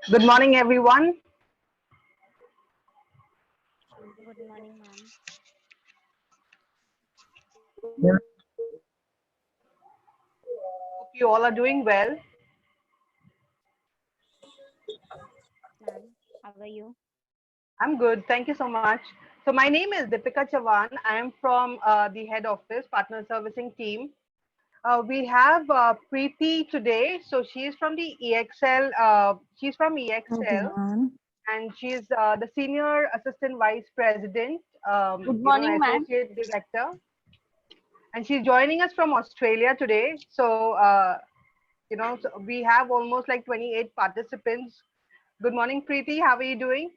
Good morning, everyone. Good morning, ma'am. Hope you all are doing well. Ma'am, how are you? I'm good. Thank you so much. So, my name is Deepika Chavan. I am from the head office, partner servicing team. We have Preeti today. So, she is from the EXL. She's from Okay, EXL, ma'am. and she's the senior assistant vice president, Good morning, ma'am. associate director, and she's joining us from Australia today. So, so we have almost like 28 participants. Good morning, Preeti. How are you doing?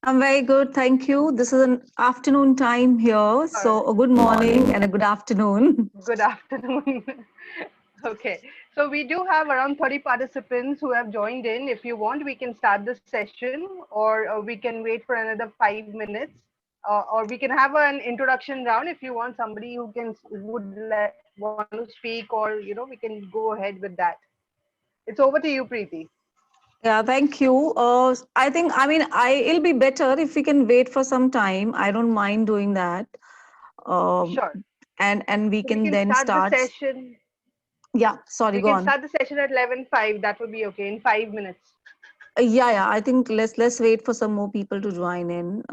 I'm very good, thank you. This is an afternoon time here, Or so a good morning and a good afternoon. good afternoon. Okay, so we do have around 30 participants who have joined in. If you want, we can start the session, or we can wait for another 5 minutes, or we can have an introduction round if you want somebody who can want to speak, or we can go ahead with that. It's over to you, Preeti. Yeah, thank you. It'll be better if we can wait for some time. I don't mind doing that. Um, Sure. and we So we can can then start the start. session. Yeah, sorry, We go can on. start the session at 11:05. That would be okay in 5 minutes. Yeah. I think let's wait for some more people to join in.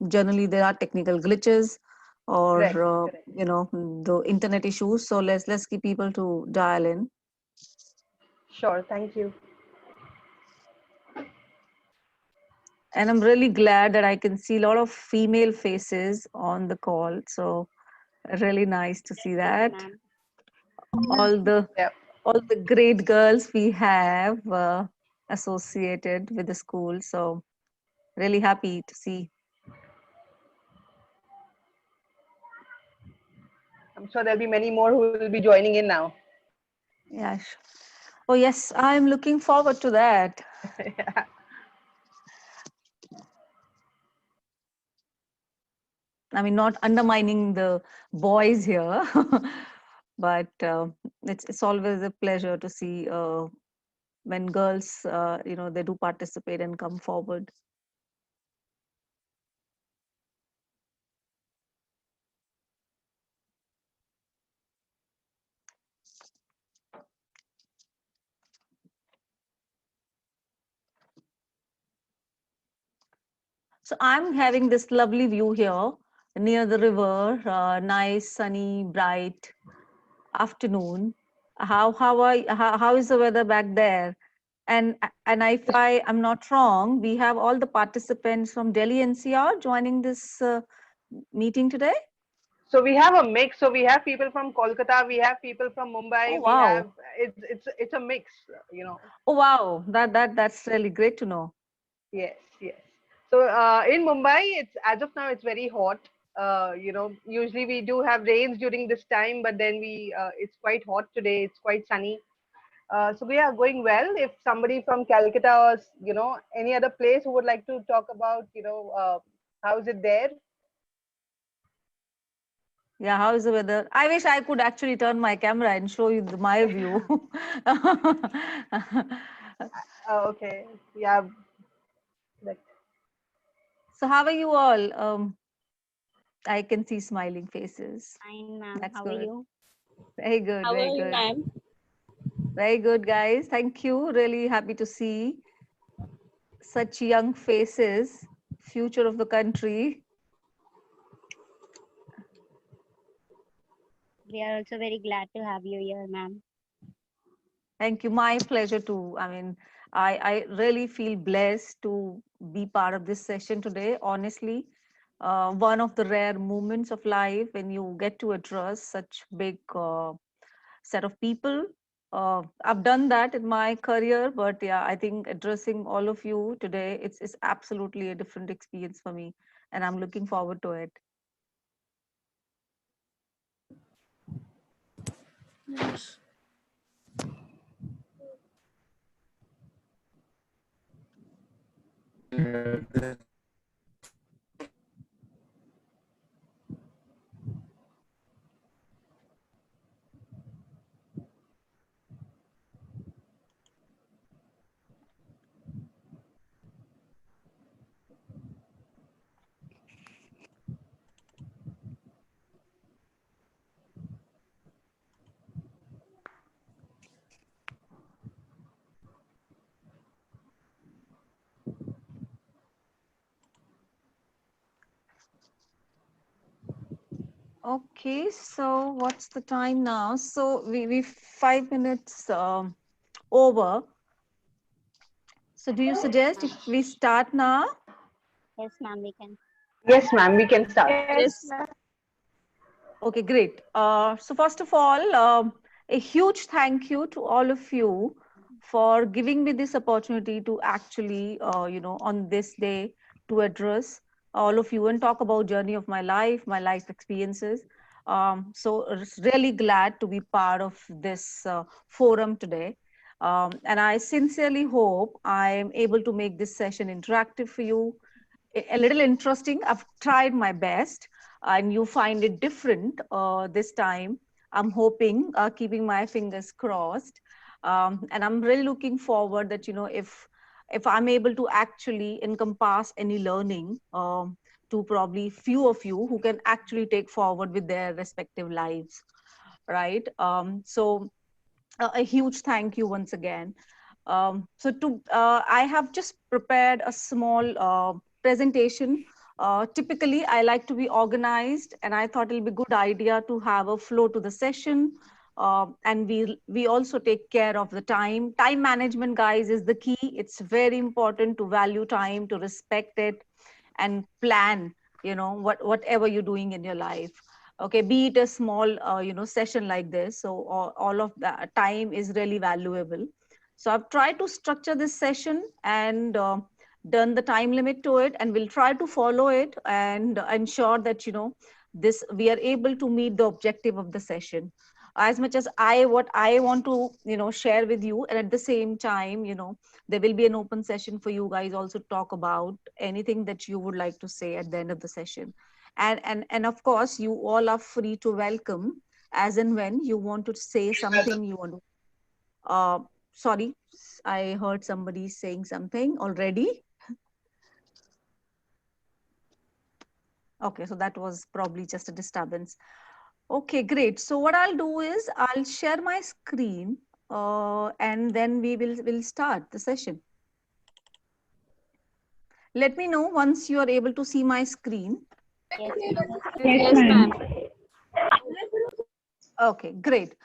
Generally, there are technical glitches or Correct. Correct. the internet issues. So let's keep people to dial in. Sure. Thank you. And I'm really glad that I can see a lot of female faces on the call. So really nice to see Same, that. ma'am. All the Yeah. all the great girls we have associated with the school. So really happy to see. I'm sure there'll be many more who will be joining in now. Yeah. Oh yes, I'm looking forward to that. Yeah. I mean, not undermining the boys here, but it's always a pleasure to see when girls they do participate and come forward. So I'm having this lovely view here near the river, nice, sunny, bright afternoon. How is the weather back there? And if I am not wrong, we have all the participants from Delhi NCR joining this meeting today. So we have a mix. So we have people from Kolkata, we have people from Oh Mumbai. We have wow! it's a mix. You know. Oh wow! That's really great to know. Yes. Yes. So in Mumbai, it's as of now it's very hot. Usually we do have rains during this time, but then we it's quite hot today. It's quite sunny. So we are going well. If somebody from Calcutta or any other place who would like to talk about how is it there? Yeah, how is the weather? I wish I could actually turn my camera and show you my view. Okay, yeah. Correct. So how are you all? I can see smiling faces. Fine, ma'am. That's How are good. you? Very good, How very are you, good. ma'am? Very good, guys. Thank you. Really happy to see such young faces, future of the country. We are also very glad to have you here, ma'am. Thank you. My pleasure too. I mean, I really feel blessed to be part of this session today. Honestly, one of the rare moments of life when you get to address such big set of people. I've done that in my career, but yeah, I think addressing all of you today, it's absolutely a different experience for me, and I'm looking forward to it. Okay, so what's the time now? So we 5 minutes over. So do you suggest if we start now? Yes, ma'am, we can. Yes, ma'am, we can start. Yes, ma'am. Okay, great. So first of all, a huge thank you to all of you for giving me this opportunity to actually, on this day to address all of you and talk about journey of my life experiences. So it's really glad to be part of this forum today. And I sincerely hope I am able to make this session interactive for you, a little interesting. I've tried my best, and you find it different this time. I'm hoping, keeping my fingers crossed, and I'm really looking forward that if I'm able to actually encompass any learning to probably few of you who can actually take forward with their respective lives, right? So a huge thank you once again. I have just prepared a small presentation. Typically, I like to be organized, and I thought it'll be a good idea to have a flow to the session. And we also take care of the time. Time management, guys, is the key. It's very important to value time, to respect it, and plan. Whatever you're doing in your life. Okay, be it a small session like this, so all of that time is really valuable. So I've tried to structure this session and done the time limit to it, and we'll try to follow it and ensure that this we are able to meet the objective of the session as much as I want to share with you. And at the same time, there will be an open session for you guys also to talk about anything that you would like to say at the end of the session. And of course, you all are free to welcome as and when you want to say something, you want to sorry, I heard somebody saying something already. Okay, so that was probably just a disturbance. Okay, great. So what I'll do is I'll share my screen and then we'll start the session. Let me know once you are able to see my screen. Yes, ma'am. Yes, ma'am. Okay, great.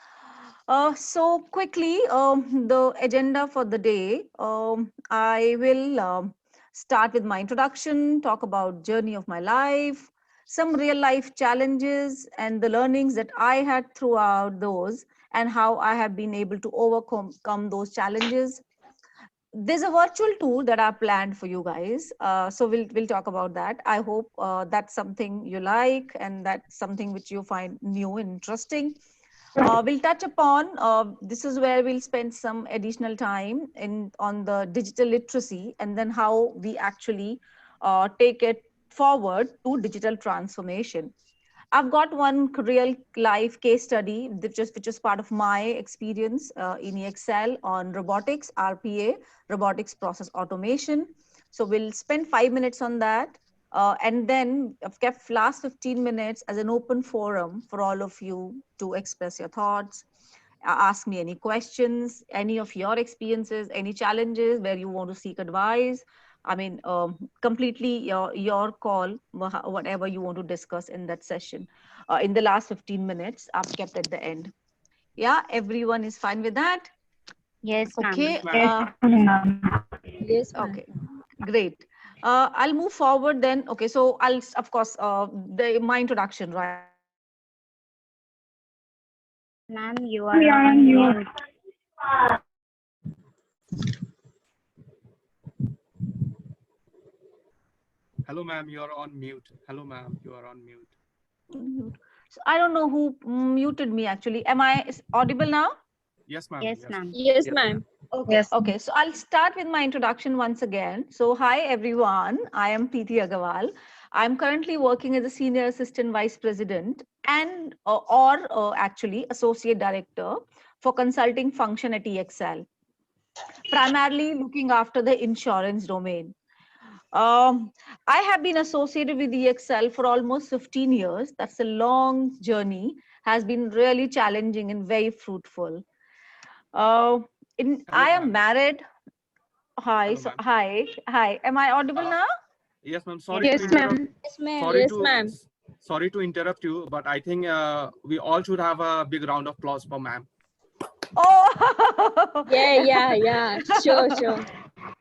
So quickly, the agenda for the day, I will start with my introduction, talk about journey of my life, some real life challenges and the learnings that I had throughout those, and how I have been able to overcome those challenges. There's a virtual tour that I planned for you guys, so we'll talk about that. I hope that's something you like and that's something which you find new and interesting. We'll touch upon this is where we'll spend some additional time in on the digital literacy and then how we actually take it forward to digital transformation. I've got one real life case study which is part of my experience in EXL on robotics, RPA, robotics process automation. So we'll spend 5 minutes on that. And then I've kept last 15 minutes as an open forum for all of you to express your thoughts, ask me any questions, any of your experiences, any challenges where you want to seek advice. I mean, completely your call, whatever you want to discuss in that session. In the last 15 minutes, I've kept at the end. Yeah, everyone is fine with that. Yes, ma'am. Okay. Yes, ma'am. Okay. Great. I'll move forward then. Okay, so of course, my introduction, right? Ma'am, you are on mute. Hello, ma'am. You are on mute. Hello, ma'am. You are on mute. Mute. So I don't know who muted me actually. Am I audible now? Yes, ma'am. Yes, Yes. ma'am. Yes, ma'am. Okay, okay. So I'll start with my introduction once again. So hi everyone, I am Preeti Agarwal. I'm currently working as a senior assistant vice president and or actually associate director for consulting function at EXL, primarily looking after the insurance domain. I have been associated with EXL for almost 15 years. That's a long journey, has been really challenging and very fruitful. Uh, Hello, I am ma'am. married. Hi, Hello, so ma'am. hi. Am I audible Uh, now? yes, ma'am. Sorry Yes, to Yes, ma'am. interrupt. ma'am. Yes, ma'am. Sorry Yes, to ma'am. sorry to interrupt you, but I think we all should have a big round of applause for ma'am. Oh, Yeah. Sure, sure.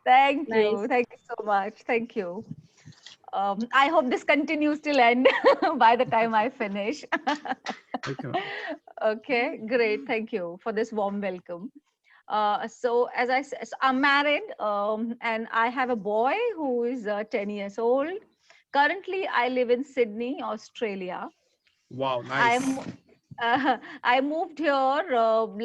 thank you. Nice. Thank you so much. Thank you. I hope this continues till end by the time I finish. Okay, ma'am. Okay, great. Thank you for this warm welcome. So as I said, so I'm married, and I have a boy who is 10 years old. Currently, I live in Sydney, Australia. Wow, I'm nice. I moved here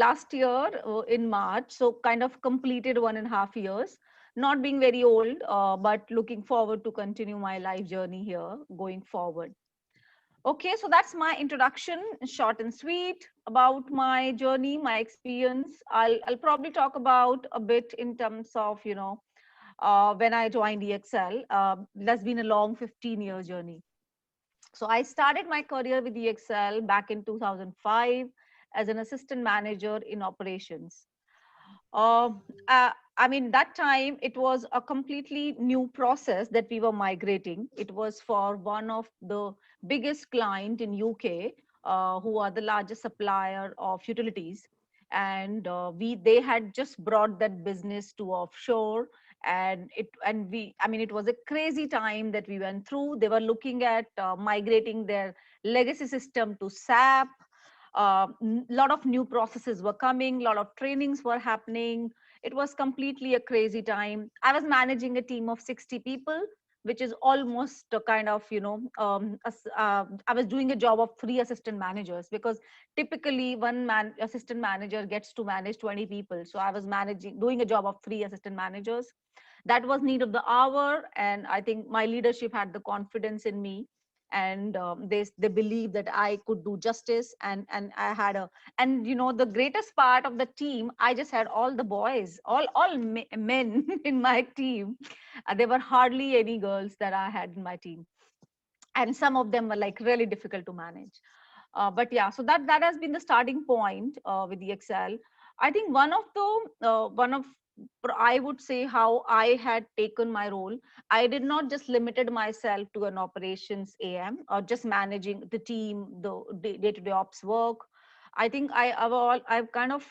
last year in March, so kind of completed 1.5 years. Not being very old, but looking forward to continue my life journey here going forward. Okay, so that's my introduction, short and sweet about my journey, my experience. I'll probably talk about a bit in terms of when I joined EXL. That's been a long 15-year journey. So I started my career with EXL back in 2005 as an assistant manager in operations. Uh, I mean, that time it was a completely new process that we were migrating. It was for one of the biggest client in UK, who are the largest supplier of utilities, and we they had just brought that business to offshore, I mean, it was a crazy time that we went through. They were looking at migrating their legacy system to SAP. A lot of new processes were coming, a lot of trainings were happening. It was completely a crazy time. I was managing a team of 60 people, which is almost a kind of I was doing a job of 3 assistant managers, because typically one man assistant manager gets to manage 20 people. So I was managing doing a job of 3 assistant managers. That was need of the hour, and I think my leadership had the confidence in me, and they believed that I could do justice, and I had a, and the greatest part of the team, I just had all the boys, all men in my team. There were hardly any girls that I had in my team, and some of them were like really difficult to manage. But yeah, so that has been the starting point with the Excel. I think one of I would say how I had taken my role. I did not just limited myself to an operations AM or just managing the team, the day-to-day ops work. I think I've kind of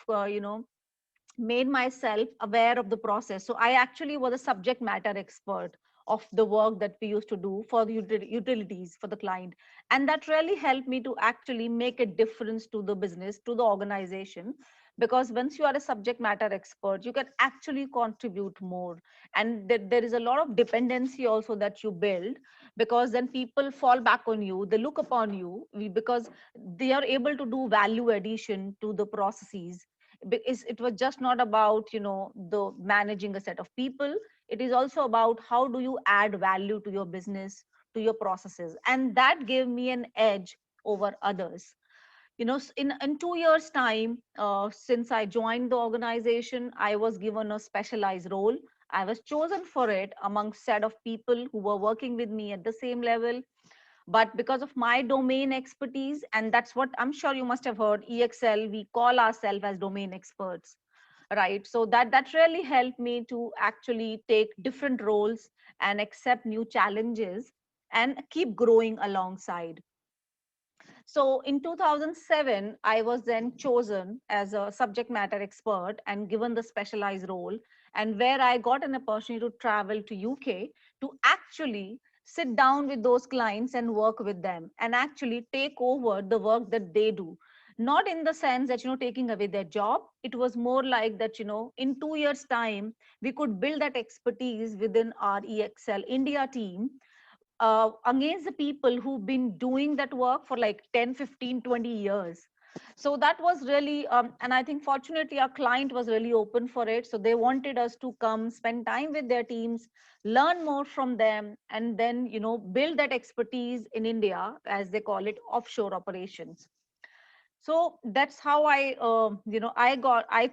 made myself aware of the process. So I actually was a subject matter expert of the work that we used to do for the utilities for the client. And that really helped me to actually make a difference to the business, to the organization. Because once you are a subject matter expert, you can actually contribute more. And there is a lot of dependency also that you build, because then people fall back on you, they look upon you because they are able to do value addition to the processes. Because it was just not about the managing a set of people. It is also about how do you add value to your business, to your processes, and that gave me an edge over others. In 2 years time, since I joined the organization, I was given a specialized role. I was chosen for it among set of people who were working with me at the same level. But because of my domain expertise, and that's what I'm sure you must have heard, EXL, we call ourselves as domain experts, right? So that really helped me to actually take different roles and accept new challenges and keep growing alongside. So in 2007, I was then chosen as a subject matter expert and given the specialized role, and where I got an opportunity to travel to UK to actually sit down with those clients and work with them and actually take over the work that they do. Not in the sense that, taking away their job. It was more like that, in 2 years' time, we could build that expertise within our EXL India team against the people who've been doing that work for like 10, 15, 20 years. So that was really, and I think fortunately our client was really open for it. So they wanted us to come spend time with their teams, learn more from them, and then, build that expertise in India, as they call it, offshore operations. So that's how I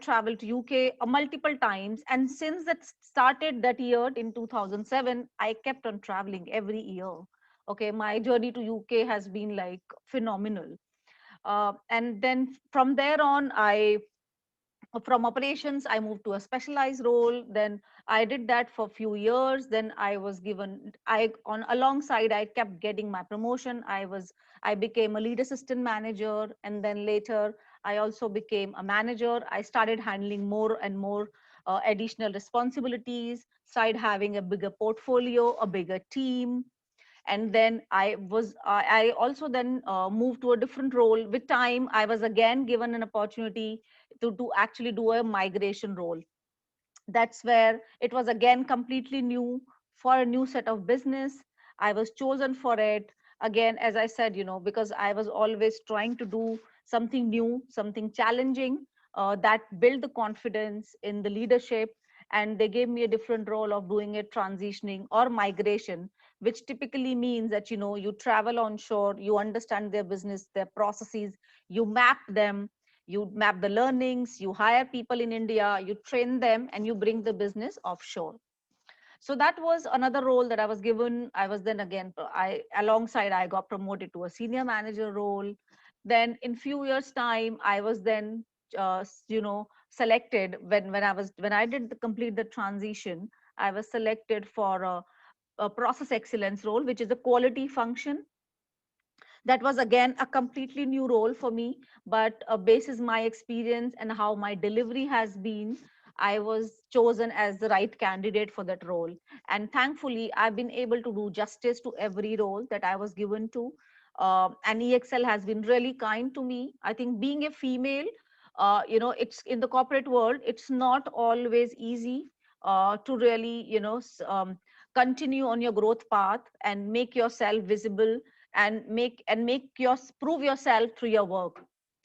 traveled to UK multiple times, and since that started that year in 2007, I kept on traveling every year. Okay, my journey to UK has been like phenomenal. And then from there on, I from operations I moved to a specialized role. Then I did that for a few years. Then I was given, I on alongside I kept getting my promotion. I became a lead assistant manager, and then later I also became a manager. I started handling more and more additional responsibilities, started having a bigger portfolio, a bigger team. And then I also then moved to a different role. With time, I was again given an opportunity to actually do a migration role. That's where it was again completely new, for a new set of business. I was chosen for it again, as I said, because I was always trying to do something new, something challenging, that build the confidence in the leadership. And they gave me a different role of doing it transitioning or migration, which typically means that, you travel onshore, you understand their business, their processes, you map them, you map the learnings, you hire people in India, you train them, and you bring the business offshore. So that was another role that I was given. I was then again, alongside I got promoted to a senior manager role. Then in few years time, I was then selected when I did complete the transition. I was selected for a process excellence role, which is a quality function. That was again a completely new role for me, but basis my experience and how my delivery has been, I was chosen as the right candidate for that role. And thankfully I've been able to do justice to every role that I was given to. And EXL has been really kind to me. I think being a female, it's in the corporate world, it's not always easy to really continue on your growth path and make yourself visible and make your prove yourself through your work.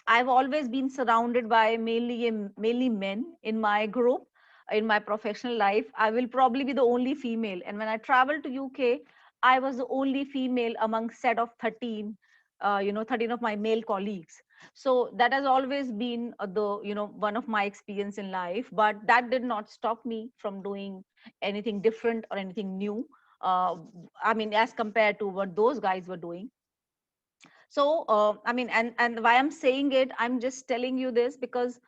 I've always been surrounded by mainly men in my group. In my professional life, I will probably be the only female, and when I traveled to UK, I was the only female among set of 13, 13 of my male colleagues. So that has always been the one of my experience in life, but that did not stop me from doing anything different or anything new. uh, I mean, as compared to what those guys were doing. So I mean, and why I'm saying it, I'm just telling you this because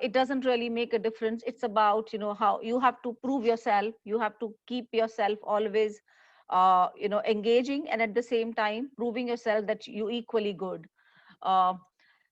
it doesn't really make a difference. It's about how you have to prove yourself, you have to keep yourself always engaging, and at the same time proving yourself that you equally good. uh,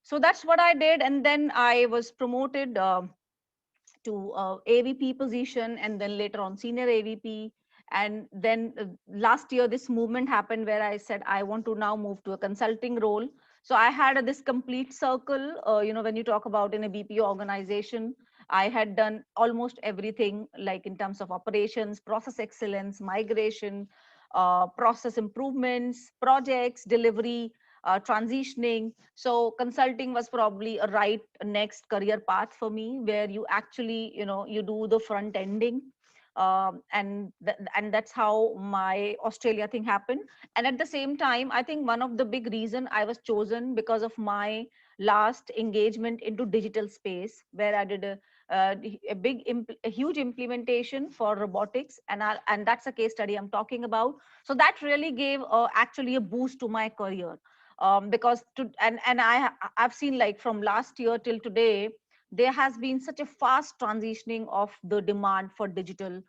so that's what I did, and then I was promoted to AVP position, and then later on senior AVP. And then last year, this movement happened where I said I want to now move to a consulting role. So I had this complete circle. When you talk about in a BPO organization, I had done almost everything, like in terms of operations, process excellence, migration, process improvements, projects, delivery, transitioning. So consulting was probably a right next career path for me, where you actually you do the front ending. And that's how my Australia thing happened. And at the same time, I think one of the big reason I was chosen because of my last engagement into digital space, where I did a huge implementation for robotics, and that's a case study I'm talking about. So that really gave actually a boost to my career, because I've seen, like, from last year till today, there has been such a fast transitioning of the demand for digital,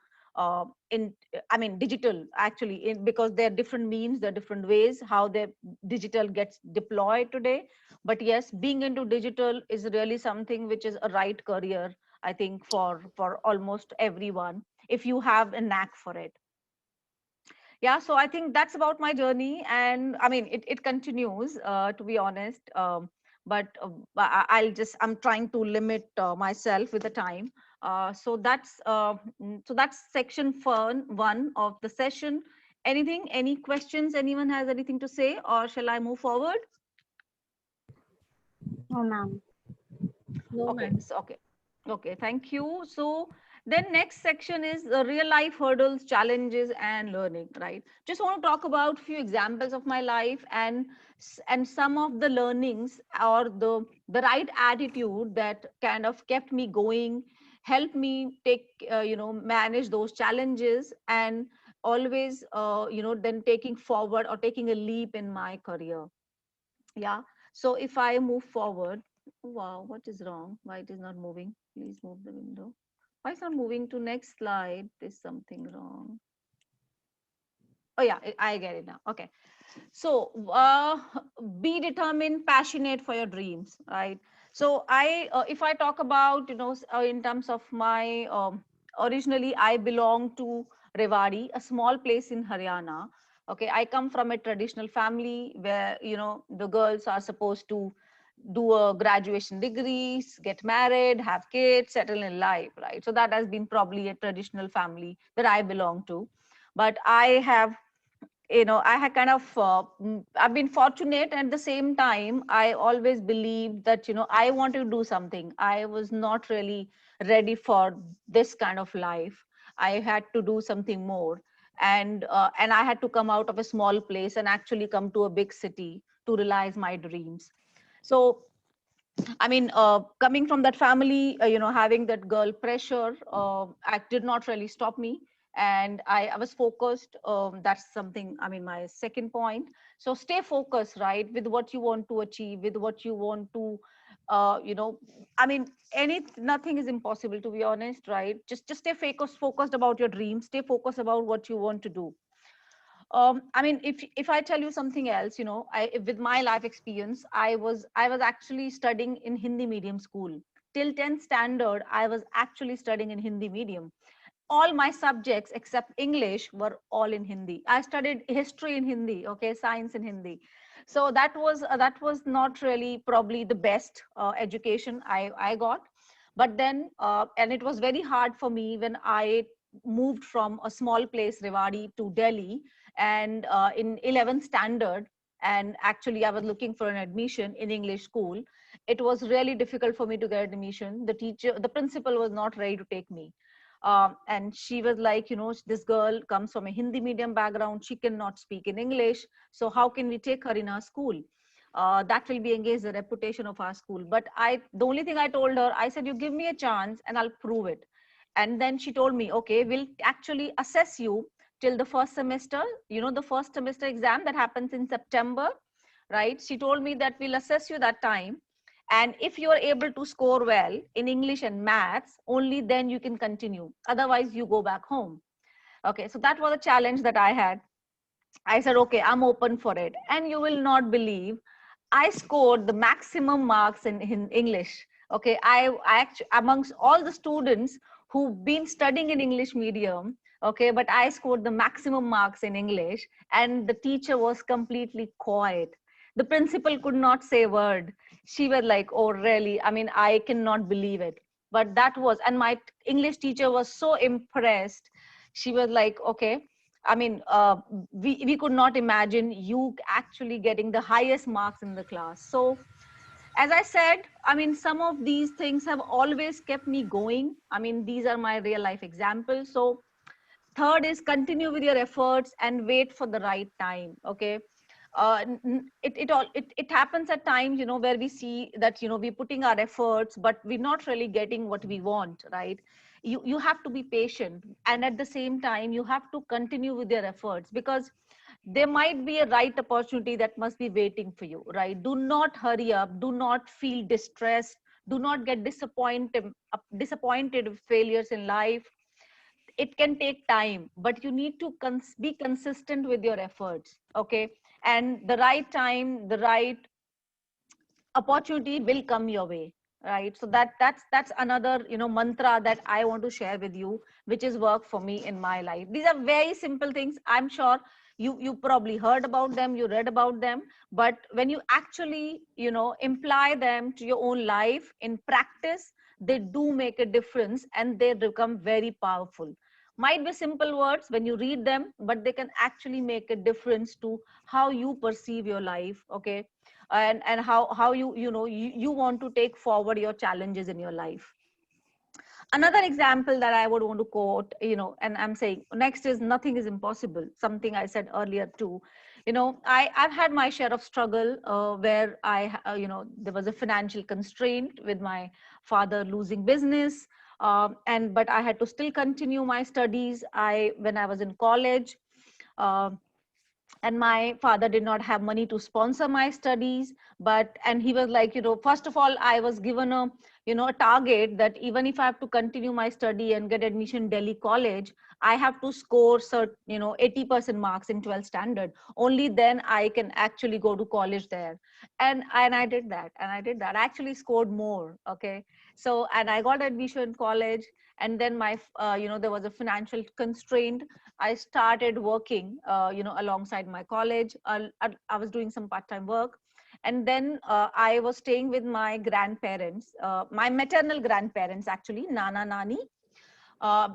in I mean digital actually, because there are different means, there are different ways how the digital gets deployed today. But yes, being into digital is really something which is a right career, I think, for almost everyone, if you have a knack for it. Yeah, so I think that's about my journey, and I mean it continues, to be honest. But I'm trying to limit myself with the time. So that's section one of the session. Any questions? Anyone has anything to say, or shall I move forward? No, ma'am. No, Okay, ma'am. so okay, thank you. So then next section is the real life hurdles, challenges, and learning, right? Just want to talk about few examples of my life, and some of the learnings, or the right attitude that kind of kept me going, helped me take, manage those challenges, and always, then taking forward or taking a leap in my career. Yeah. So if I move forward, wow, what is wrong? Why it is not moving? Please move the window. Why it's not moving to next slide? There's something wrong. Oh yeah, I get it now. Okay. So be determined, passionate for your dreams, right? So if I talk about, in terms of my, originally I belong to Rewari, a small place in Haryana. Okay, I come from a traditional family where, the girls are supposed to do a graduation degrees, get married, have kids, settle in life, right? So that has been probably a traditional family that I belong to. But I have, I had kind of, I've been fortunate. At the same time, I always believed that, I want to do something. I was not really ready for this kind of life. I had to do something more. And I had to come out of a small place and actually come to a big city to realize my dreams. So I mean, coming from that family, having that girl pressure, I did not really stop me. And I was focused. That's something, I mean, my second point. So stay focused, right, with what you want to achieve, with what you want to, you know, I mean, nothing is impossible, to be honest, right? Just stay focused about your dreams, stay focused about what you want to do. I mean, if I tell you something else, with my life experience, I was actually studying in Hindi medium school till 10th standard. I was actually studying in Hindi medium. All my subjects except English were all in Hindi. I studied history in Hindi, okay, science in Hindi. So that was not really probably the best education I got. But then, and it was very hard for me when I moved from a small place, Rewari, to Delhi, and in 11th standard, and actually I was looking for an admission in English school. It was really difficult for me to get admission. The principal was not ready to take me. And she was like, this girl comes from a Hindi medium background, she cannot speak in English, so how can we take her in our school? That will be against the reputation of our school. But the only thing I told her, I said, you give me a chance and I'll prove it. And then she told me, okay, we'll actually assess you till the first semester, the first semester exam that happens in September, right? She told me that we'll assess you that time. And if you are able to score well in English and maths, only then you can continue. Otherwise, you go back home. Okay, so that was a challenge that I had. I said, okay, I'm open for it. And you will not believe, I scored the maximum marks in English. Okay, I actually, amongst all the students who've been studying in English medium, okay, but I scored the maximum marks in English, and the teacher was completely quiet. The principal could not say a word. She was like, oh, really? I mean, I cannot believe it. But that was, and my English teacher was so impressed. She was like, okay, I mean, we could not imagine you actually getting the highest marks in the class. So, as I said, I mean, some of these things have always kept me going. I mean, these are my real life examples. So, third is continue with your efforts and wait for the right time. Okay. It happens at times, where we see that, we're putting our efforts, but we're not really getting what we want, right? You have to be patient, and at the same time you have to continue with your efforts, because there might be a right opportunity that must be waiting for you, right? Do not hurry up, do not feel distressed, do not get disappointed with failures in life. It can take time, but you need to be consistent with your efforts, okay? And the right time, the right opportunity will come your way, right? So that's another, mantra that I want to share with you, which is work for me in my life. These are very simple things. I'm sure you probably heard about them, you read about them, but when you actually, imply them to your own life in practice, they do make a difference, and they become very powerful. Might be simple words when you read them, but they can actually make a difference to how you perceive your life, okay? And how you want to take forward your challenges in your life. Another example that I would want to quote, and I'm saying next is nothing is impossible, something I said earlier too. I've had my share of struggle, where there was a financial constraint with my father losing business, and but I had to still continue my studies. When I was in college, uh, and my father did not have money to sponsor my studies, and he was like, first of all, I was given a target that even if I have to continue my study and get admission in Delhi college, I have to score 80% marks in 12th standard. Only then I can actually go to college there. And I did that, I actually scored more, okay? So, and I got admission in college, and then there was a financial constraint. I started working, alongside my college. I was doing some part-time work. And then I was staying with my grandparents, my maternal grandparents, actually, Nana, Nani, uh,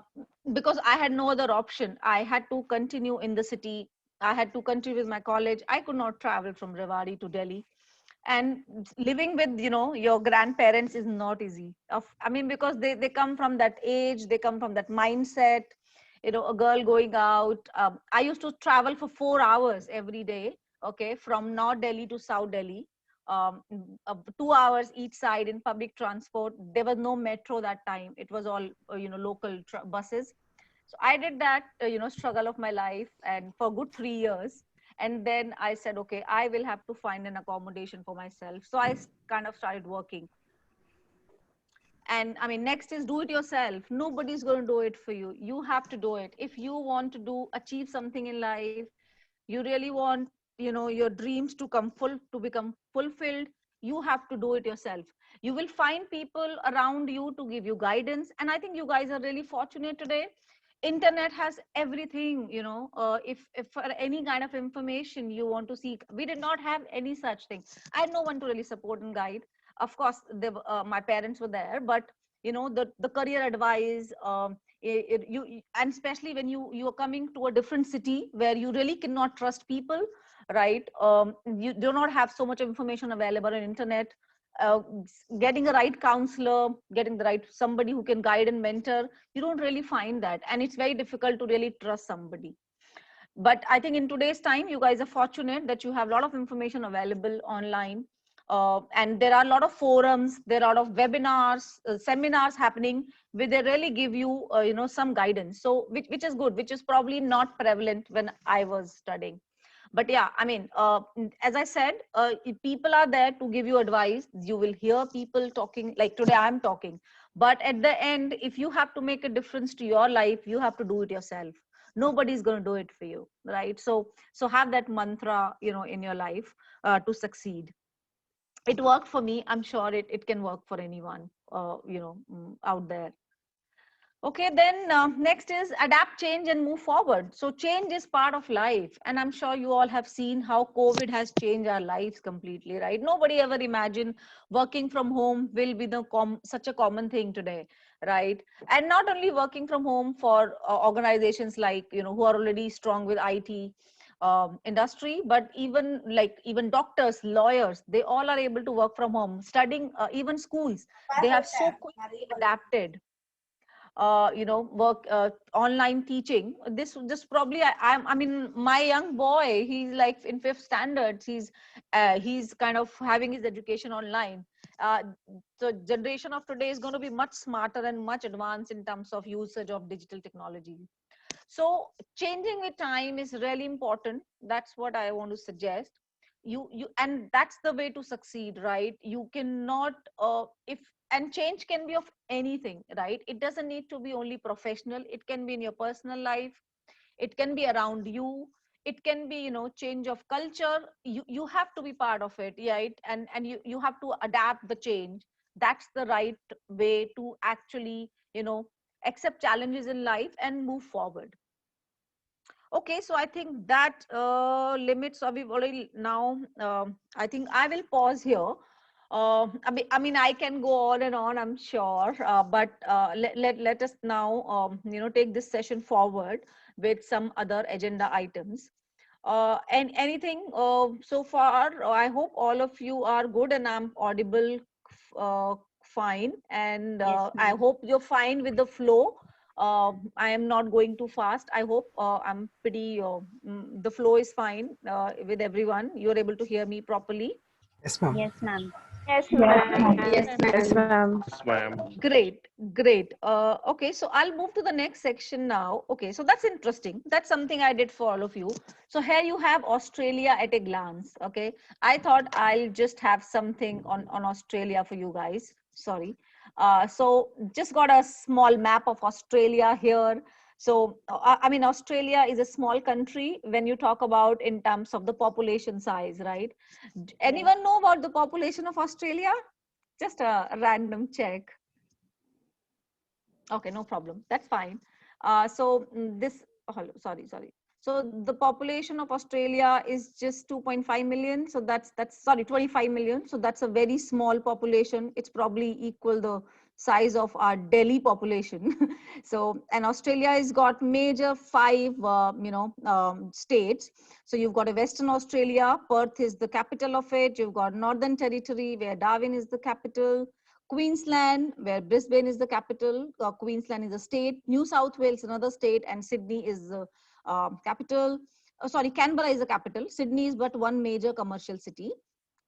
because I had no other option. I had to continue in the city. I had to continue with my college. I could not travel from Rewari to Delhi. And living with, your grandparents is not easy. Because they come from that age, they come from that mindset. A girl going out. I used to travel for 4 hours every day, okay, from North Delhi to South Delhi. 2 hours each side in public transport. There was no metro that time. It was all, local buses. So I did that, struggle of my life, and for good 3 years. And then I said, okay, I will have to find an accommodation for myself. So I kind of started working. And next is do it yourself. Nobody's going to do it for you. You have to do it. If you want to achieve something in life, you really want, your dreams to become fulfilled, you have to do it yourself. You will find people around you to give you guidance. And I think you guys are really fortunate today. Internet has everything, if for any kind of information you want to seek. We did not have any such thing. I had no one to really support and guide. Of course, my parents were there, but the career advice, and especially when you are coming to a different city where you really cannot trust people, right? You do not have so much information available on internet. uh, Getting a right counselor, getting the right somebody who can guide and mentor, you don't really find that, and it's very difficult to really trust somebody. But I think in today's time, you guys are fortunate that you have a lot of information available online. And there are a lot of forums, there are a lot of webinars, seminars happening where they really give you, some guidance. So which is good, which is probably not prevalent when I was studying. But yeah, as I said, if people are there to give you advice. You will hear people talking like today I'm talking. But at the end, if you have to make a difference to your life, you have to do it yourself. Nobody's going to do it for you, right? So have that mantra, in your life, to succeed. It worked for me. I'm sure it can work for anyone, out there. Okay, then next is adapt, change, and move forward. So change is part of life. And I'm sure you all have seen how COVID has changed our lives completely, right? Nobody ever imagined working from home will be such a common thing today, right? And not only working from home for organizations like, who are already strong with IT industry, but even doctors, lawyers, they all are able to work from home, studying, even schools, they have so quickly adapted. work online teaching. This just probably I mean, my young boy, he's like in 5th standard. He's kind of having his education online. So generation of today is going to be much smarter and much advanced in terms of usage of digital technology. So changing with time is really important. That's what I want to suggest. You and that's the way to succeed, right? You cannot if and change can be of anything, right? It doesn't need to be only professional. It can be in your personal life. It can be around you. It can be, change of culture. You have to be part of it, right? And you have to adapt the change. That's the right way to actually, accept challenges in life and move forward. Okay, so I think that limits. So we've already now. I think I will pause here. I mean, I can go on and on, I'm sure, but let us now, take this session forward with some other agenda items. And anything so far? I hope all of you are good and I'm audible, fine. And Yes, I ma'am. hope you're fine with the flow. I am not going too fast. I hope I'm pretty, the flow is fine with everyone. You're able to hear me properly. Yes, ma'am. Yes, ma'am. Yes, Okay. ma'am. Yes, ma'am. Yes, ma'am. Great, great. Okay, so I'll move to the next section now. Okay, so that's interesting. That's something I did for all of you. So here you have Australia at a glance. Okay, I thought I'll just have something on Australia for you guys. Sorry. So just got a small map of Australia here. So I mean, Australia is a small country when you talk about in terms of the population size, right? Anyone know about the population of Australia? Just a random check. Okay, no problem. That's fine. So sorry. So the population of Australia is just 2.5 million. So that's sorry, 25 million. So that's a very small population. It's probably equal the size of our Delhi population. So, and Australia has got major 5, states. So you've got a Western Australia. Perth is the capital of it. You've got Northern Territory, where Darwin is the capital. Queensland, where Brisbane is the capital. Queensland is a state. New South Wales, another state, and Sydney is the capital. Sorry, Canberra is the capital. Sydney is but one major commercial city.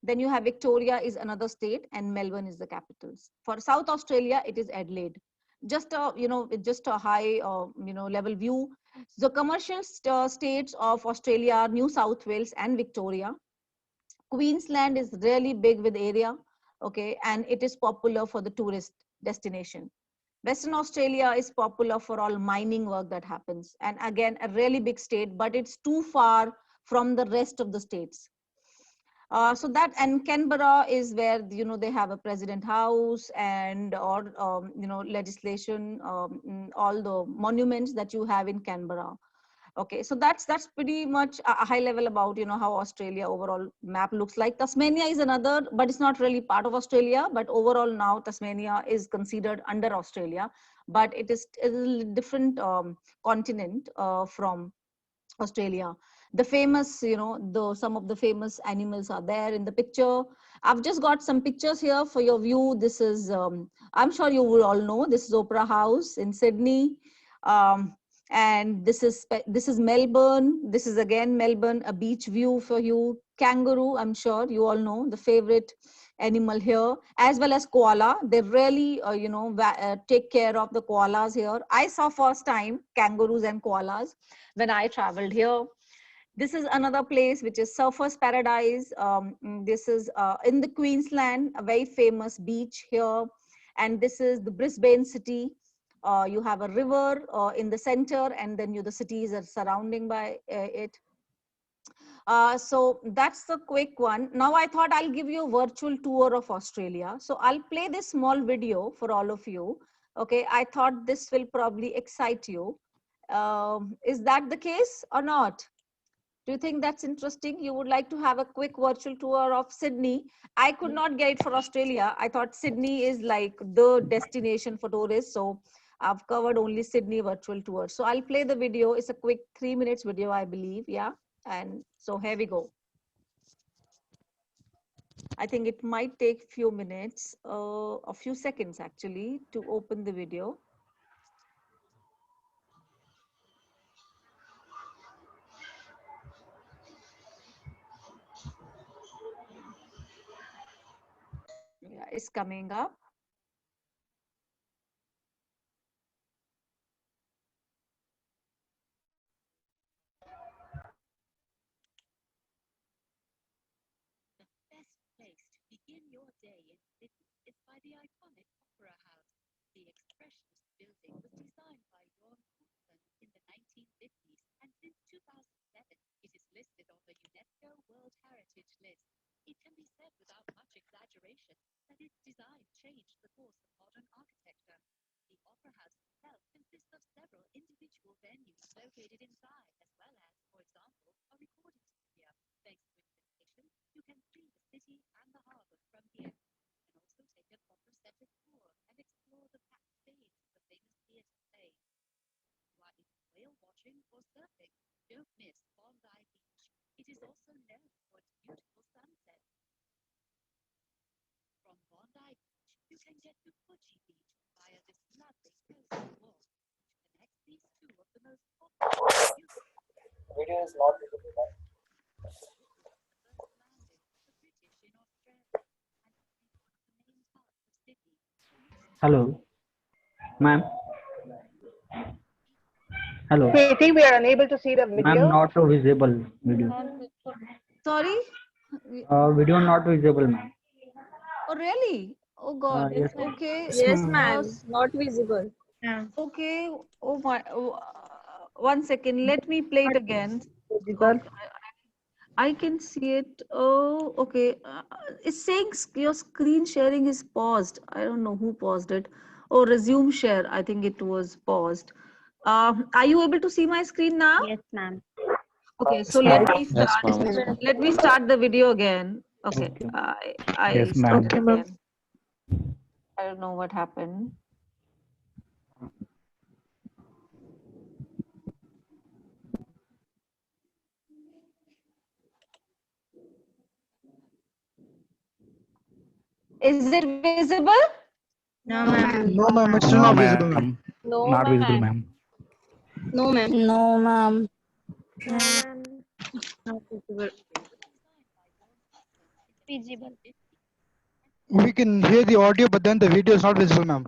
Then you have Victoria is another state, and Melbourne is the capital. For South Australia, it is Adelaide. Just a just a high level view. The commercial states of Australia are New South Wales and Victoria. Queensland is really big with area, okay, and it is popular for the tourist destination. Western Australia is popular for all mining work that happens, and again, a really big state, but it's too far from the rest of the states. So that, and Canberra is where they have a president house and or legislation, all the monuments that you have in Canberra. Okay, so that's pretty much a high level about how Australia overall map looks like. Tasmania is another, but it's not really part of Australia. But overall now Tasmania is considered under Australia, but it is a different continent from Australia. The famous, some of the famous animals are there in the picture. I've just got some pictures here for your view. This is, I'm sure you will all know, this is Opera House in Sydney. And this is Melbourne. This is again Melbourne, a beach view for you. Kangaroo, I'm sure you all know, the favorite animal here, as well as koala. They really, take care of the koalas here. I saw first time kangaroos and koalas when I traveled here. This is another place which is Surfers Paradise. This is in the Queensland, a very famous beach here. And this is the Brisbane city. You have a river in the center, and then the cities are surrounding by it. So that's the quick one. Now I thought I'll give you a virtual tour of Australia. So I'll play this small video for all of you. Okay, I thought this will probably excite you. Is that the case or not? Do you think that's interesting? You would like to have a quick virtual tour of Sydney. I could not get it for Australia. I thought Sydney is like the destination for tourists. So I've covered only Sydney virtual tour. So I'll play the video. It's a quick 3 minutes video, I believe. Yeah. And so here we go. I think it might take few minutes, a few seconds actually, to open the video. is coming up. Best place to begin your day in Sydney is by the iconic Opera House. The Expressionist building was designed by Johann Koopman in the 1950s, and since 2007, it is listed on the UNESCO World Heritage List. It can be said without much exaggeration that its design changed the course of modern architecture. The Opera House itself consists of several individual venues located inside, as well as, for example, a recording studio. Thanks to invitation, you can see the city and the harbour from here. You can also take an opera-centered tour and explore the backstage of the famous theatre plays. You are into whale watching or surfing, don't miss Bondi Beach. It is also known for its beautiful sunset. From Bondi Beach, you can get to Fuji Beach via this lovely coastal walk, which connects these two of the most popular and beautiful. Video is not visible. The first landing of the British in Australia and became one of the main parts of Sydney. Hello, ma'am. Hello, Preeti, we are unable to see the ma'am. video. Not visible video. Sorry? Video not visible, ma'am. Oh, really? Oh God. Yes. Okay. Yes, ma'am. Not visible. Okay. Oh my. 1 second. Let me play it again. Okay, I can see it. Oh, okay. It's saying your screen sharing is paused. I don't know who paused it. Oh, resume share. I think it was paused. Are you able to see my screen now? Yes, ma'am. Okay, so let me Yes, start. ma'am. Let me start the video again. Okay, Okay. I Yes, start ma'am. it again. I don't know what happened. Is it visible? No, ma'am. No, ma'am, it's still No, not visible, ma'am. ma'am. No, Not visible, ma'am. ma'am. No, ma'am. No, ma'am. Not visible. Visible. We can hear the audio, but then the video is not visible, ma'am.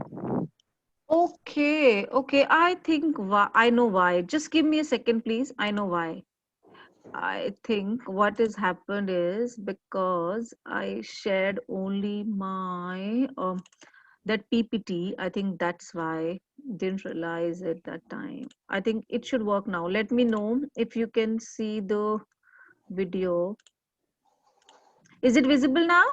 Okay, okay. I think I know why. Just give me a second, please. I know why. I think what has happened is because I shared only my that PPT. I think that's why. Didn't realize it that time. I think it should work now. Let me know if you can see the video. Is it visible now?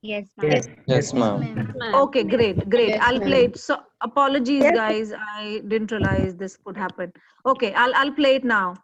Yes, ma'am. Yes. Yes, ma'am. Ma'am. Okay, great, great. Yes, I'll ma'am. play it. So apologies, guys. I didn't realize this could happen. Okay, I'll play it now.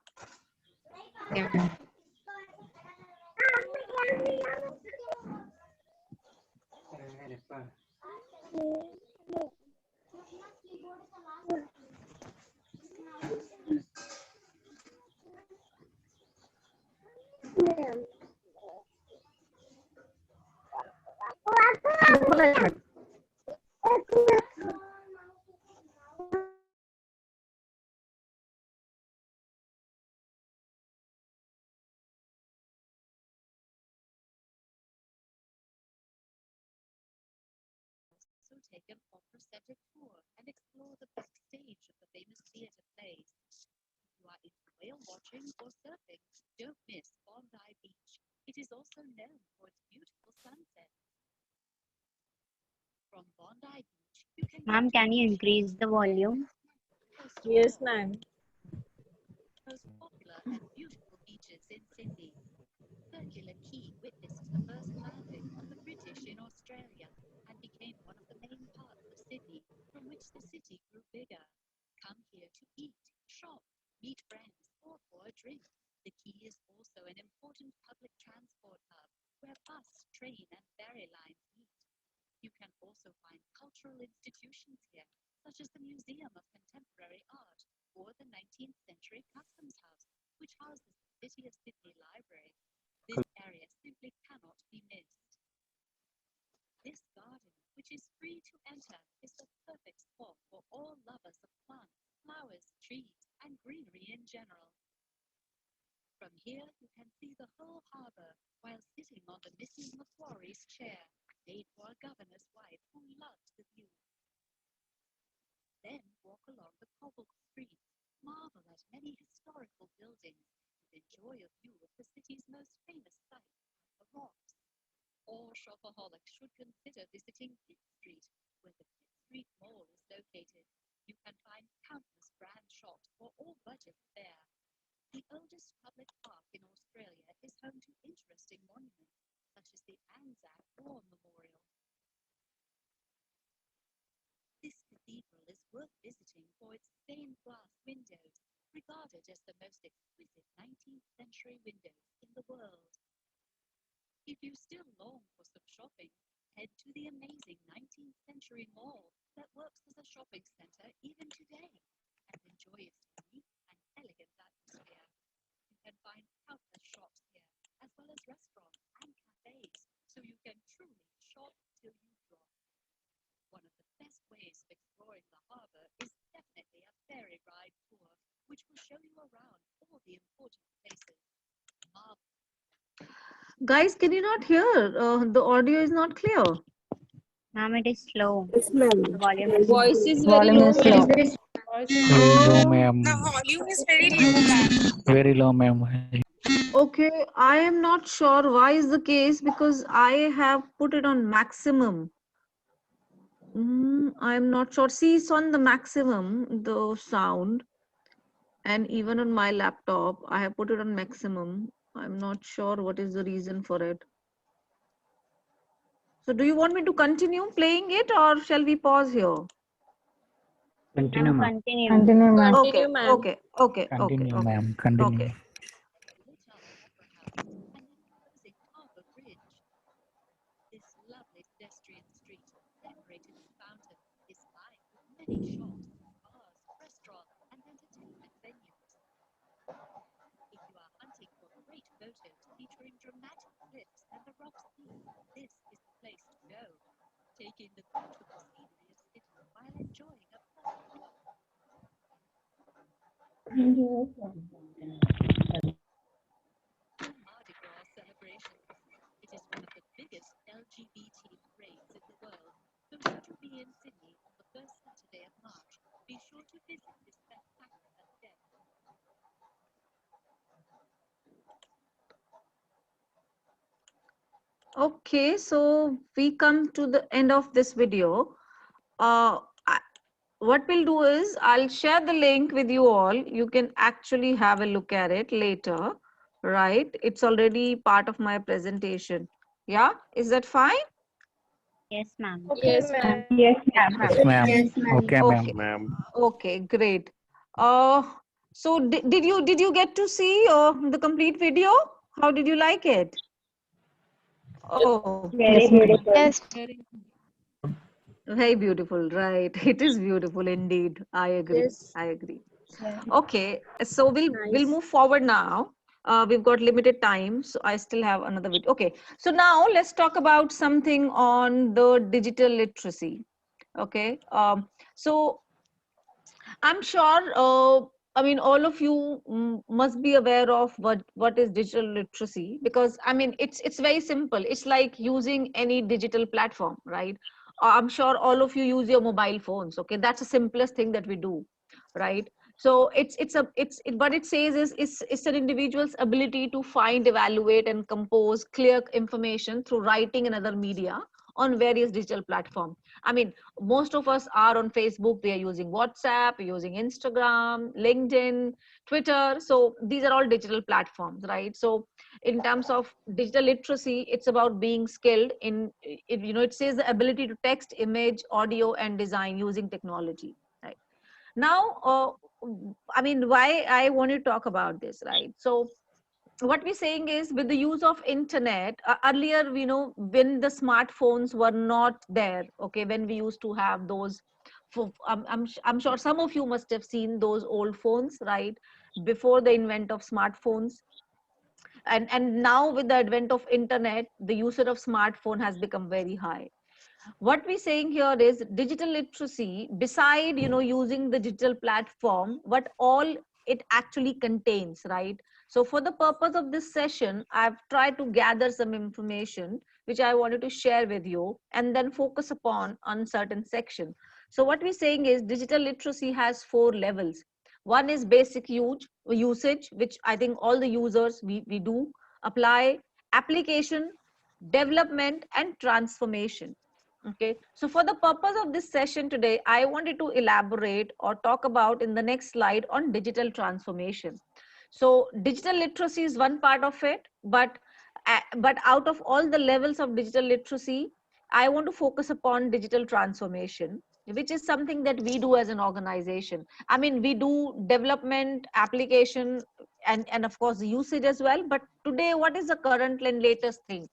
So take an opera-centered tour and explore the backstage of the famous theatre plays. If you are into whale watching or surfing, don't miss Bondi Beach. It is also known for its beautiful sunset. From Bondi Beach, you can Ma'am, can you increase the volume? Yes, ma'am. most popular and beautiful beaches in Sydney. Circular Quay witnessed the first landing of the British in Australia and became one of the main parts of Sydney from which the city grew bigger. Come here to eat, shop, meet friends, or for a drink. The Quay is also an important public transport hub where bus, train, and ferry lines meet. You can also find cultural institutions here, such as the Museum of Contemporary Art or the 19th Century Customs House, which houses the City of Sydney Library. This area simply cannot be missed. This garden, which is free to enter, is the perfect spot for all lovers of plants, flowers, trees, and greenery in general. From here, you can see the whole harbour while sitting on the Mrs. Macquarie's chair. made for a governor's wife who loved the view. Then walk along the cobbled streets, marvel at many historical buildings, and enjoy a view of the city's most famous site, the Rocks. All shopaholics should consider visiting Pitt Street, where the Pitt Street Mall is located. You can find countless brand shops for all budgets there. The oldest public park in Australia is home to interesting monuments, such as the Anzac War Memorial. This cathedral is worth visiting for its stained glass windows, regarded as the most exquisite 19th century windows in the world. If you still long for some shopping, head to the amazing 19th century mall that works as a shopping center even today, and enjoy its unique and elegant atmosphere. You can find countless shops here, as well as restaurants and cafes, so you can truly shop till you drop. One of the best ways of exploring the harbour is definitely a ferry ride tour, which will show you around all the important places. Guys, can you not hear? The audio is not clear. Ma'am, it is slow. Yes, ma'am. The volume is Voice is very Volume low, is low. ma'am. Very low, ma'am. Volume is very low, ma'am. Very low, ma'am. Okay, I am not sure why is the case because I have put it on maximum. I'm not sure. See, it's on the maximum, the sound. And even on my laptop, I have put it on maximum. I'm not sure what is the reason for it. So do you want me to continue playing it or shall we pause here? Continue, ma'am. continue. Continue, Okay, ma'am. okay. Continue, ma'am. Continue. Okay. Lit up Opera House, and then closing Harbour Bridge. This lovely pedestrian street, decorated with fountains, is lined with many shops, bars, restaurants, and entertainment venues. If you are hunting for great photos featuring dramatic cliffs and the rough sea, this is the place to go. Take in the beautiful scenery of Sydney while enjoying a pleasant walk. Mardi Gras celebrations. It is one of the biggest LGBT parades in the world. So should you be in Sydney on the first Saturday of March, be sure to visit this spectacular event. Okay, so we come to the end of this video. What we'll do is I'll share the link with you all. You can actually have a look at it later, right? It's already part of my presentation. Yeah, is that fine? Yes, ma'am. Yes, ma'am. Yes, ma'am. Okay, Okay, ma'am. okay, great. So did you get to see the complete video? How did you like it? Oh, Very beautiful. Yes. very beautiful, right? It is beautiful indeed. I agree. Yes. I agree. Okay, so we'll Nice. move forward now. We've got limited time, so I still have another video. Okay, so now let's talk about something on the digital literacy. Okay, so I'm sure, I mean, all of you must be aware of what is digital literacy, because I mean, it's very simple. It's like using any digital platform, right? I'm sure all of you use your mobile phones. Okay, that's the simplest thing that we do, right? So what it says is it's an individual's ability to find, evaluate, and compose clear information through writing and other media on various digital platforms. I mean, most of us are on Facebook, we are using WhatsApp, we're using Instagram, LinkedIn, Twitter. So these are all digital platforms, right? So in terms of digital literacy, it's about being skilled in it says the ability to text, image, audio, and design using technology, right? Now, I mean, why I want to talk about this, right? So what we're saying is, with the use of internet, earlier, when the smartphones were not there, okay, when we used to have those, I'm sure some of you must have seen those old phones, right, before the invent of smartphones. And now with the advent of internet, the usage of smartphone has become very high. What we're saying here is digital literacy, beside using the digital platform, what all it actually contains, right? So for the purpose of this session, I've tried to gather some information which I wanted to share with you and then focus upon on certain section. So what we're saying is digital literacy has 4 levels. One is basic usage, which I think all the users we do apply, application, development, and transformation. Okay, so for the purpose of this session today, I wanted to elaborate or talk about in the next slide on digital transformation. So digital literacy is one part of it, but out of all the levels of digital literacy, I want to focus upon digital transformation, which is something that we do as an organization. I mean, we do development, application, and of course the usage as well. But today, what is the current and latest thing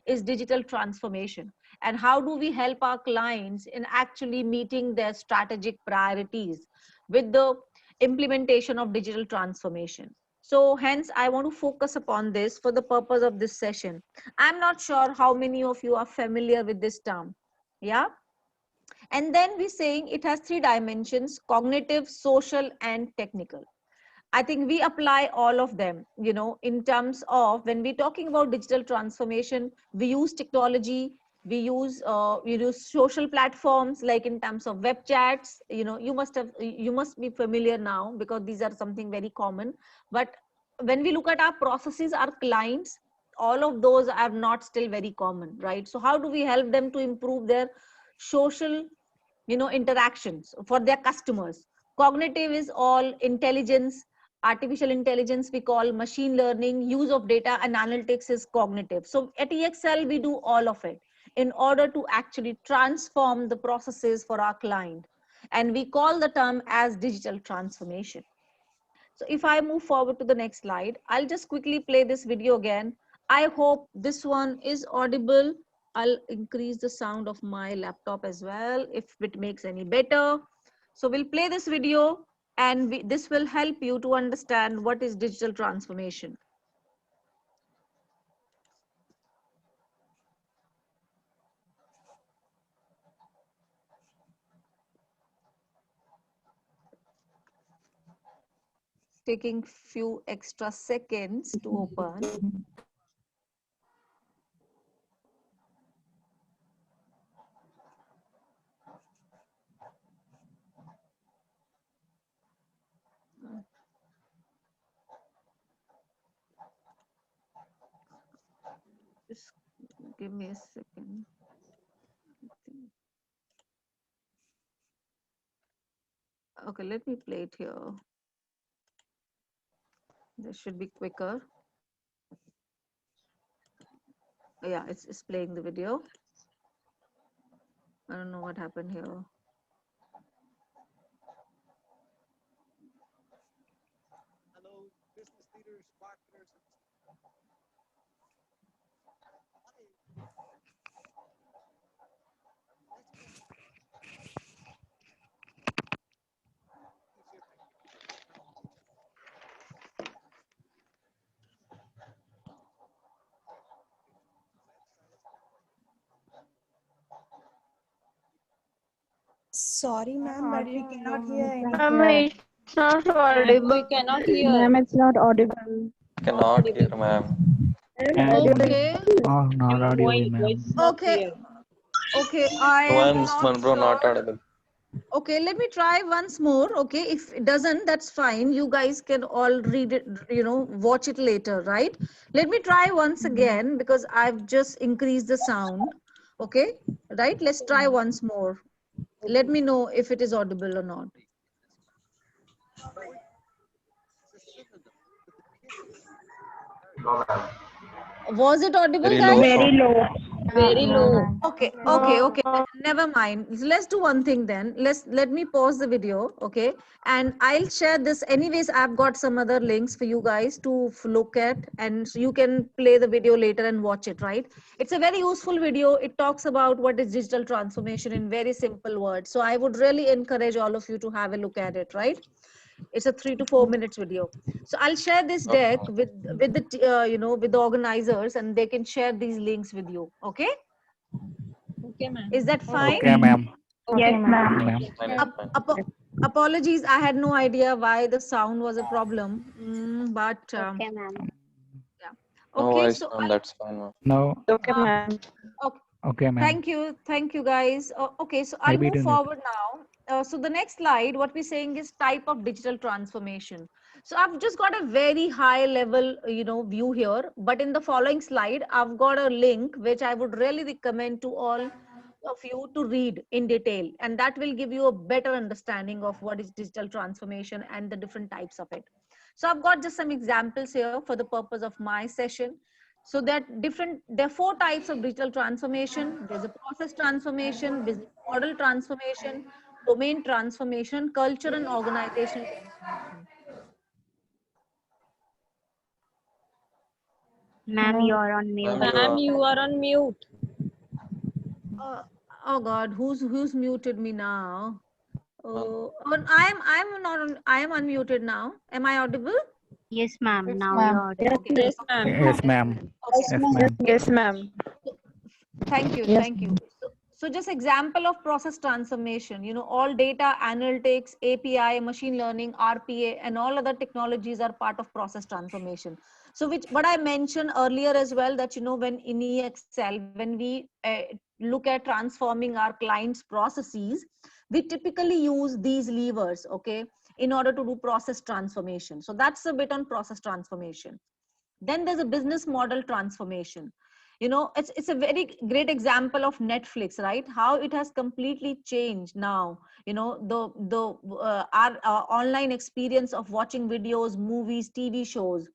is digital transformation. And how do we help our clients in actually meeting their strategic priorities with the implementation of digital transformation? So hence, I want to focus upon this for the purpose of this session. I'm not sure how many of you are familiar with this term. Yeah. And then we're saying it has 3 dimensions: cognitive, social, and technical. I think we apply all of them, you know, in terms of when we're talking about digital transformation, we use technology, we use social platforms, like in terms of web chats. You know, you must be familiar now because these are something very common. But when we look at our processes, our clients, all of those are not still very common, right? So how do we help them to improve their social, you know, interactions for their customers? Cognitive is all intelligence, artificial intelligence we call, machine learning, use of data and analytics is cognitive. So at EXL we do all of it in order to actually transform the processes for our client, and we call the term as digital transformation. So if I move forward to the next slide, I'll just quickly play this video again. I hope this one is audible. I'll increase the sound of my laptop as well if it makes any better. So we'll play this video, and this will help you to understand what is digital transformation. Taking few extra seconds to open. Just give me a second. Okay, let me play it here. This should be quicker. Yeah, it's playing the video. I don't know what happened here. Hello, business leaders, marketers. Sorry, ma'am, but we cannot hear anything. Ma'am, it's not audible. We cannot hear. Ma'am, it's not audible. Cannot hear, ma'am. Okay. Oh, not audible, ma'am. Okay. Okay, I am Once, not bro, not sure. audible. Okay, let me try once more. Okay, if it doesn't, that's fine. You guys can all read it, you know, watch it later, right? Let me try once again because I've just increased the sound. Okay, right? Let's try once more. Let me know if it is audible or not. Was it audible, Very guys? low Very sound. low. Very low. Okay. Never mind. Never do one thing then. Let me pause the video, okay? And I'll share this. Anyways, I've got some other links for you guys to look at, and so you can play the video later and watch it, right? It's a very useful video. It talks about what is digital transformation in very simple words. So I would really encourage all of you to have a look at it, right? It's a 3 to 4 minutes video. So I'll share this deck with the you know, with the organizers, and they can share these links with you. Okay? Okay, ma'am. Is that fine? Okay, ma'am. Yes, ma'am. Ma'am. Apologies, I had no idea why the sound was a problem. But Okay, ma'am. yeah. No Okay, worries, so ma'am. That's fine, ma'am. No. Okay, uh, ma'am. okay. Okay, ma'am. Thank you, guys. Okay, so I'll Maybe move doing it. forward now. So the next slide, what we're saying is type of digital transformation. So I've just got a very high level, view here. But in the following slide, I've got a link which I would really recommend to all of you to read in detail, and that will give you a better understanding of what is digital transformation and the different types of it. So I've got just some examples here for the purpose of my session. So there are four types of digital transformation. There's a process transformation, business model transformation, domain transformation, culture and organizational transformation. Ma'am, you are on Ma'am, mute. you Ma'am, are. you are on mute. Uh, oh God, who's muted me now? Ma'am. I'm not I am unmuted now. Am I audible? Yes, ma'am. Yes, Now ma'am. you're audible. Okay, Yes, okay, ma'am. Yes, ma'am. okay. Yes, ma'am. Yes, ma'am. Thank you, Yes. thank you. So just example of process transformation, all data analytics, API, machine learning, RPA, and all other technologies are part of process transformation. So which, what I mentioned earlier as well, that, when in EXL, when we look at transforming our clients' processes, we typically use these levers, okay, in order to do process transformation. So that's a bit on process transformation. Then there's a business model transformation. It's a very great example of Netflix, right? How it has completely changed now. The our online experience of watching videos, movies, TV shows.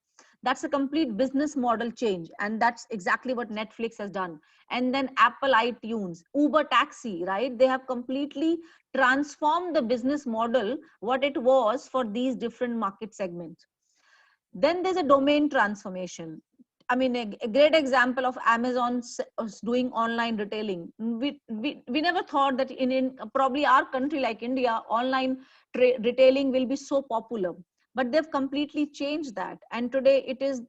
That's a complete business model change, and that's exactly what Netflix has done. And then Apple iTunes, Uber Taxi, right? They have completely transformed the business model, what it was for these different market segments. Then there's a domain transformation. I mean, a great example of Amazon doing online retailing. We never thought that in probably our country like India, online retailing will be so popular, but they've completely changed that. And today it is,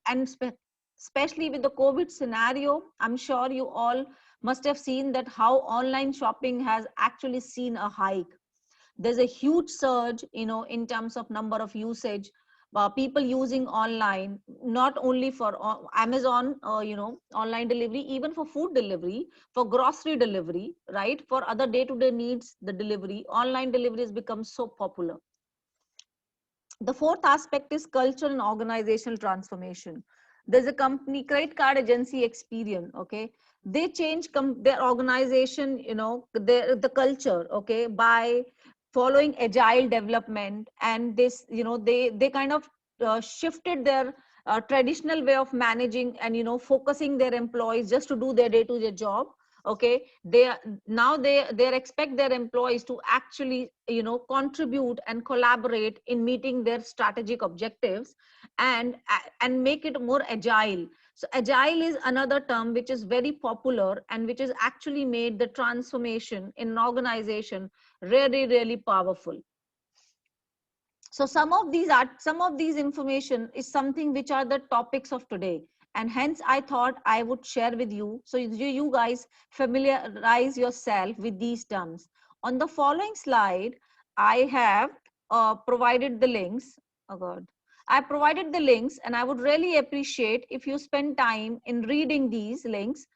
and especially with the COVID scenario, I'm sure you all must have seen that how online shopping has actually seen a hike. There's a huge surge, in terms of number of usage, people using online, not only for Amazon, online delivery, even for food delivery, for grocery delivery, right? For other day-to-day needs, the delivery, online delivery has become so popular. The fourth aspect is cultural and organizational transformation. There's a company, credit card agency Experian, okay? They change their organization, the culture, okay, by following agile development. And this, they kind of shifted their traditional way of managing, and focusing their employees just to do their day-to-day job. Okay, they expect their employees to actually contribute and collaborate in meeting their strategic objectives, and make it more agile. So agile is another term which is very popular, and which has actually made the transformation in an organization really, really powerful. So some of these information is something which are the topics of today, and hence I thought I would share with you, so you guys familiarize yourself with these terms. On the following slide, I have provided the links. Oh God. I provided the links, and I would really appreciate if you spend time in reading these links.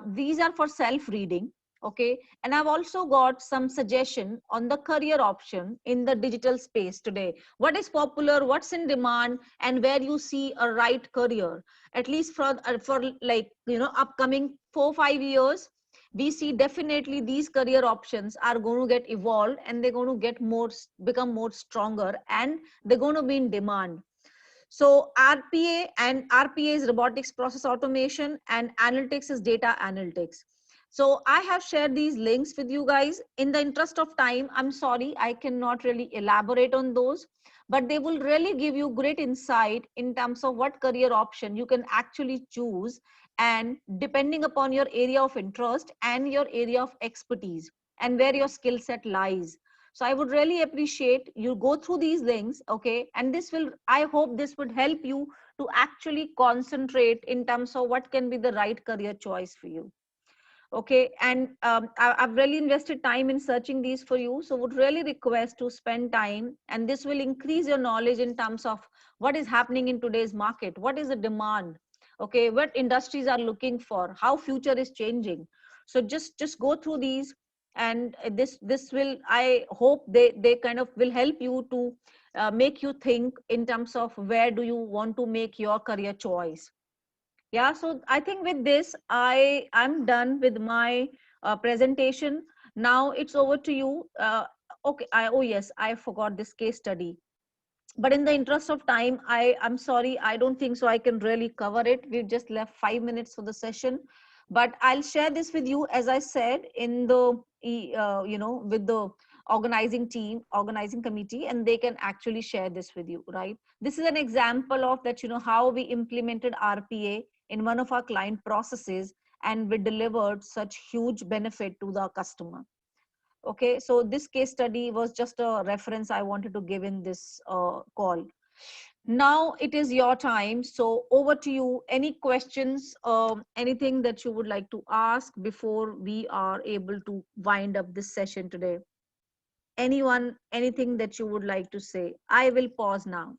These are for self reading. Okay, and I've also got some suggestion on the career option in the digital space today. What is popular, what's in demand, and where you see a right career, at least for like upcoming 4-5 years. We see definitely these career options are going to get evolved, and they're going to get become more stronger, and they're going to be in demand. So RPA is robotics process automation, and analytics is data analytics. So I have shared these links with you guys. In the interest of time, I'm sorry, I cannot really elaborate on those, but they will really give you great insight in terms of what career option you can actually choose, and depending upon your area of interest and your area of expertise, and where your skill set lies. So I would really appreciate you go through these links, okay? And I hope this would help you to actually concentrate in terms of what can be the right career choice for you. Okay, and I've really invested time in searching these for you, so would really request to spend time, and this will increase your knowledge in terms of what is happening in today's market, what is the demand, okay, what industries are looking for, how future is changing. So just go through these, and this will, I hope they kind of will help you to make you think in terms of where do you want to make your career choice. Yeah, so I think with this I'm done with my presentation. Now it's over to you. Okay, oh yes, I forgot this case study, but in the interest of time, I'm sorry, I don't think so I can really cover it. We've just left 5 minutes for the session, but I'll share this with you, as I said, in the with the organizing committee, and they can actually share this with you, right? This is an example of that, how we implemented RPA in one of our client processes, and we delivered such huge benefit to the customer. Okay, so this case study was just a reference I wanted to give in this call. Now it is your time, so over to you. Any questions, anything that you would like to ask before we are able to wind up this session today? Anyone, anything that you would like to say? I will pause now.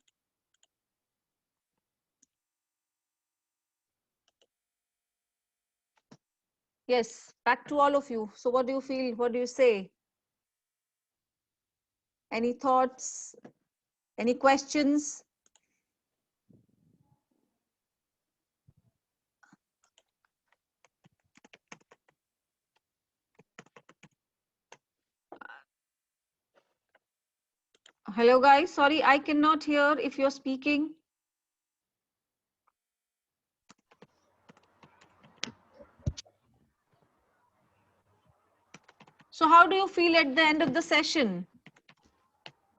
Yes, back to all of you. So what do you feel? What do you say? Any thoughts? Any questions? Hello guys, sorry, I cannot hear if you're speaking. So how do you feel at the end of the session?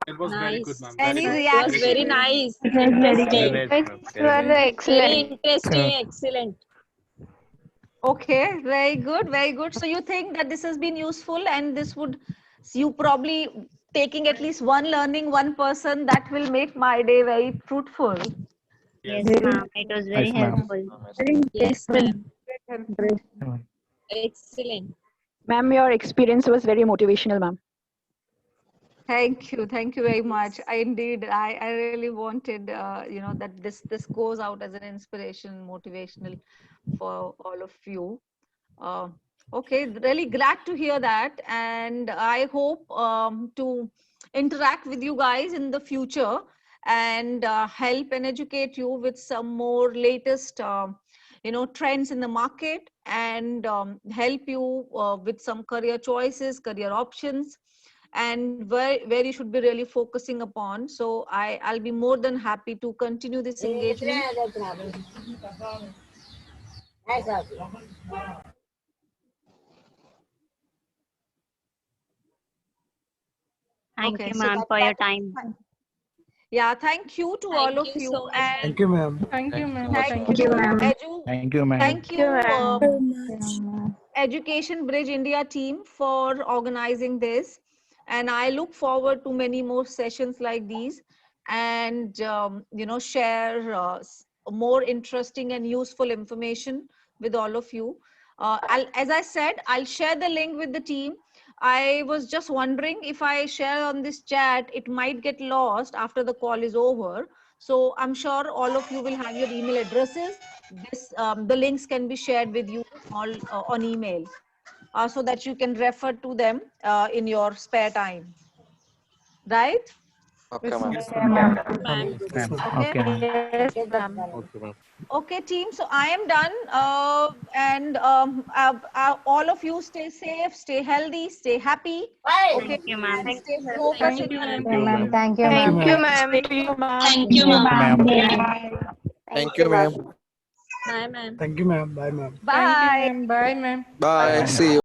It was very good, Nice. ma'am. Very Any good. It was Very very good. reaction? nice. It was very Interesting. good. It's very Very excellent. interesting. Excellent. Okay, very good, very good. So you think that this has been useful, and this would, you probably taking at least one learning, one person, that will make my day very fruitful. Yes, Yes. ma'am. It was very nice, ma'am. helpful. Very Yes, interesting. ma'am. Ma'am. Excellent. Ma'am, your experience was very motivational, ma'am. Thank you very much. I really wanted, that this goes out as an inspiration, motivational for all of you. Uh, okay, really glad to hear that, and I hope to interact with you guys in the future, and help and educate you with some more latest, trends in the market, and help you with some career choices, career options, and where you should be really focusing upon. So I'll be more than happy to continue this engagement. Thank Okay, you, so ma'am, for your time. yeah, thank you to all Thank of you you, so much, and ma'am. Thank you, ma'am. Thank you, ma'am. thank Thank you, you so much. Thank you, ma'am. thank you, Very much. Education Bridge India team, for organizing this, and I look forward to many more sessions like these, and share more interesting and useful information with all of you. As I said, I'll share the link with the team. I was just wondering, if I share on this chat, it might get lost after the call is over. So I'm sure all of you will have your email addresses. The links can be shared with you all on email, so that you can refer to them in your spare time, right? Yes, ma'am. Yes, ma'am. Ma'am. Ma'am. Ma'am. Okay. Okay, ma'am. Yes, ma'am. Okay, team. So I am done. And all of you stay safe, stay healthy, stay happy. Okay, Thank you, ma'am. and stay focused in Thank you, your ma'am. Thank you, ma'am. Thank you, Thank you, ma'am. Thank you, ma'am. ma'am. Thank you, Thank ma'am. you, ma'am. Thank you, ma'am. Bye, ma'am. Thank you, ma'am. Bye, ma'am. Thank you, Bye. ma'am. Bye, ma'am. Bye. Bye, ma'am. See you.